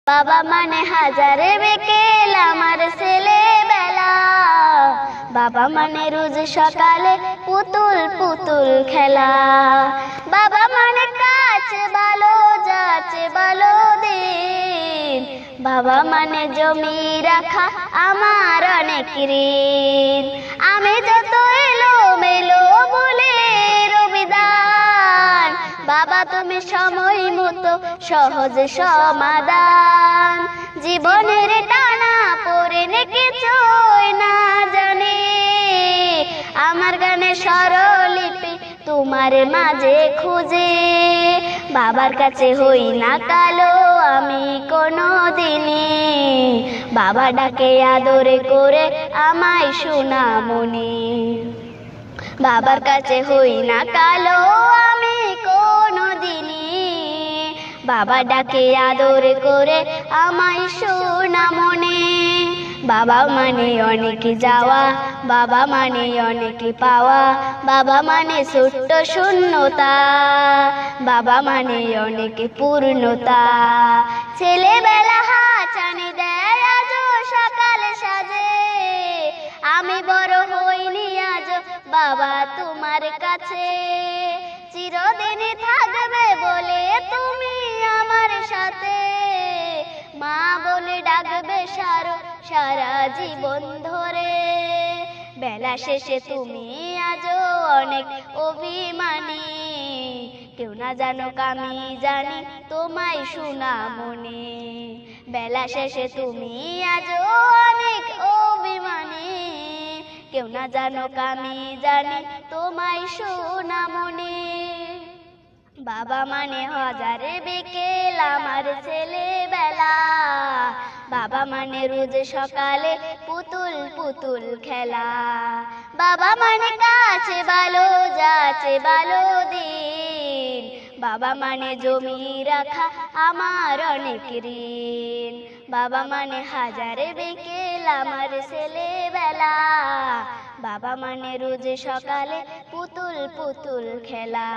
বাবা মানে হাজারে বিকেল আমার ছেলেবেলা, বাবা মানে রোজ সকালে পুতুল পুতুল খেলা, বাবা মানে কাছে ভালো যাচ্ছে ভালো দিন, বাবা মানে জমি রাখা আমার অনেক ঋণ। আমি যত এলো মেলো বলে রবিদান, বাবা তুমি সময় মতো সহজ সমাধান। জীবনের টানা পড়ে কিছুই না জানি, আমার গানে স্বরলিপি তোমার মাঝে খুঁজে। বাবার কাছে হই না কালো আমি কোনো দিনই, বাবা ডাকে আদরে করে আমায় সোনামণি। বাবার কাছে হই না কালো আমি কোনো দিনই, বাবা ডাকে আদর করে আমায় সোনামণি। বাবা মানে অনেক যাওয়া, বাবা মানে অনেক পাওয়া, বাবা মানে ছোট্ট শূন্যতা, বাবা মানে অনেক পূর্ণতা। ছেলেবেলা হাঁচানি দেয় আজ সকাল সাজে, আমি বড় হইনি আজ বাবা তোমার কাছে। চিরদিন থাকবে বলে তুমি আমার সাথে, মা বলে ডাকবে সারা জীবন ধরে। বেলা শেষে তুমি আজও অনেক অভিমানী, কেউ না জানুক আমি জানি তোমায় সোনামণি। বেলা শেষে তুমি আজও অনেক অভিমানী, কেউ না জানুক আমি জানি তোমায় সোনামণি। বাবা মানে হাজারে বিকেল আমার ছেলেবেলা, বাবা মানে রোজ সকালে পুতুল পুতুল খেলা, বাবা মানে কাছে ভালো যাচ্ছে ভালো দিন, বাবা মানে জমি রাখা আমার অনেক ঋণ। বাবা মানে হাজারে বিকেল আমার ছেলেবেলা, বাবা মানে রোজ সকালে পুতুল পুতুল খেলা।